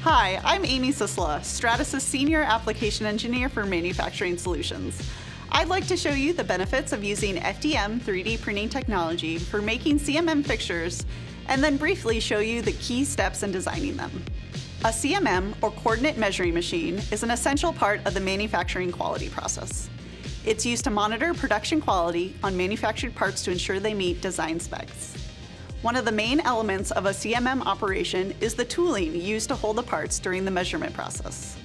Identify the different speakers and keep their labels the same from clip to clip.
Speaker 1: Hi, I'm Amy Sisla, Stratasys Senior Application Engineer for Manufacturing Solutions. I'd like to show you the benefits of using FDM 3D printing technology for making CMM fixtures, and then briefly show you the key steps in designing them. A CMM, or coordinate measuring machine, is an essential part of the manufacturing quality process. It's used to monitor production quality on manufactured parts to ensure they meet design specs. One of the main elements of a CMM operation is the tooling used to hold the parts during the measurement process.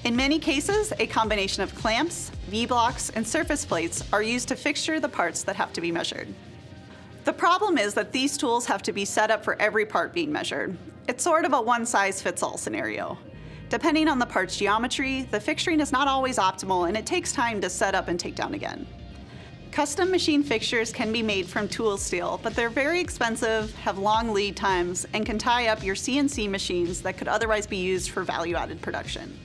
Speaker 1: In many cases, a combination of clamps, V-blocks, and surface plates are used to fixture the parts that have to be measured. The problem is that these tools have to be set up for every part being measured. It's sort of a one-size-fits-all scenario. Depending on the part's geometry, the fixturing is not always optimal, and it takes time to set up and take down again. Custom machine fixtures can be made from tool steel, but they're very expensive, have long lead times, and can tie up your CNC machines that could otherwise be used for value-added production.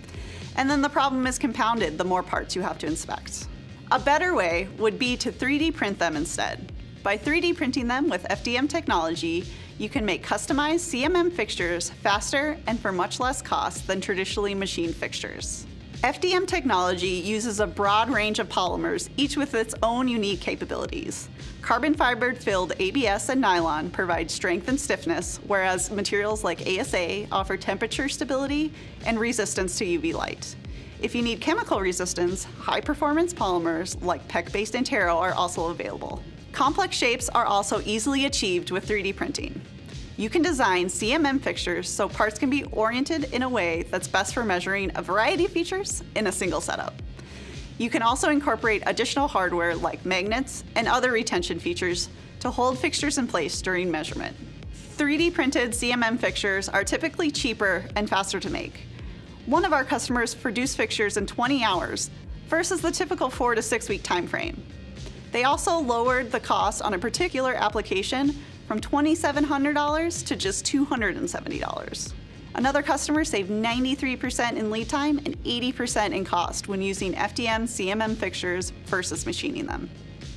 Speaker 1: And then the problem is compounded the more parts you have to inspect. A better way would be to 3D print them instead. By 3D printing them with FDM technology, you can make customized CMM fixtures faster and for much less cost than traditionally machined fixtures. FDM technology uses a broad range of polymers, each with its own unique capabilities. Carbon fiber-filled ABS and nylon provide strength and stiffness, whereas materials like ASA offer temperature stability and resistance to UV light. If you need chemical resistance, high-performance polymers like PEC-based Antero are also available. Complex shapes are also easily achieved with 3D printing. You can design CMM fixtures so parts can be oriented in a way that's best for measuring a variety of features in a single setup. You can also incorporate additional hardware like magnets and other retention features to hold fixtures in place during measurement. 3D printed CMM fixtures are typically cheaper and faster to make. One of our customers produced fixtures in 20 hours versus the typical 4 to 6 week time frame. They also lowered the cost on a particular application from $2,700 to just $270. Another customer saved 93% in lead time and 80% in cost when using FDM CMM fixtures versus machining them.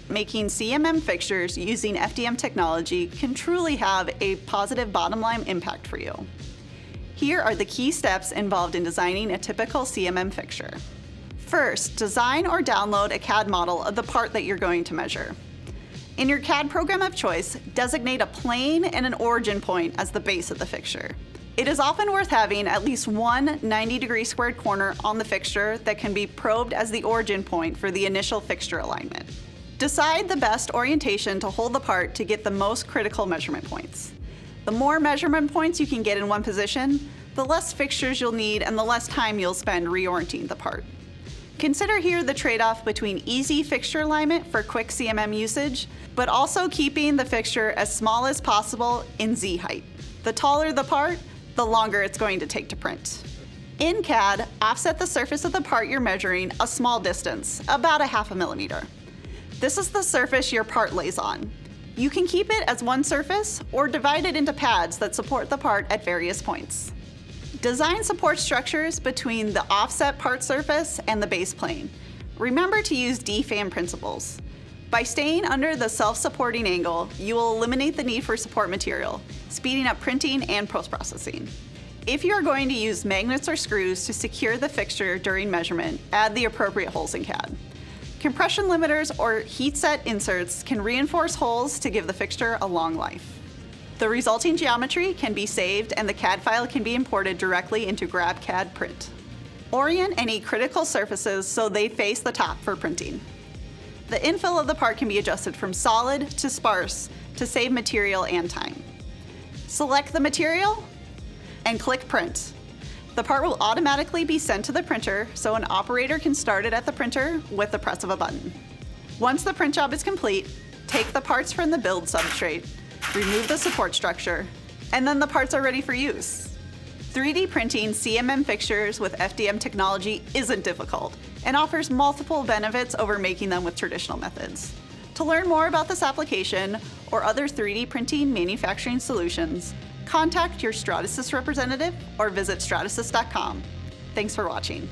Speaker 1: Making CMM fixtures using FDM technology can truly have a positive bottom line impact for you. Here are the key steps involved in designing a typical CMM fixture. First, design or download a CAD model of the part that you're going to measure. In your CAD program of choice, designate a plane and an origin point as the base of the fixture. It is often worth having at least one 90-degree squared corner on the fixture that can be probed as the origin point for the initial fixture alignment. Decide the best orientation to hold the part to get the most critical measurement points. The more measurement points you can get in one position, the less fixtures you'll need and the less time you'll spend reorienting the part. Consider here the trade-off between easy fixture alignment for quick CMM usage, but also keeping the fixture as small as possible in Z height. The taller the part, the longer it's going to take to print. In CAD, offset the surface of the part you're measuring a small distance, about a ½ millimeter. This is the surface your part lays on. You can keep it as one surface or divide it into pads that support the part at various points. Design support structures between the offset part surface and the base plane. Remember to use DFAM principles. By staying under the self-supporting angle, you will eliminate the need for support material, speeding up printing and post-processing. If you are going to use magnets or screws to secure the fixture during measurement, add the appropriate holes in CAD. Compression limiters or heat set inserts can reinforce holes to give the fixture a long life. The resulting geometry can be saved and the CAD file can be imported directly into GrabCAD Print. Orient any critical surfaces so they face the top for printing. The infill of the part can be adjusted from solid to sparse to save material and time. Select the material and click Print. The part will automatically be sent to the printer so an operator can start it at the printer with the press of a button. Once the print job is complete, take the parts from the build substrate, remove the support structure, and then the parts are ready for use. 3D printing CMM fixtures with FDM technology isn't difficult and offers multiple benefits over making them with traditional methods. To learn more about this application or other 3D printing manufacturing solutions, contact your Stratasys representative or visit stratasys.com. Thanks for watching.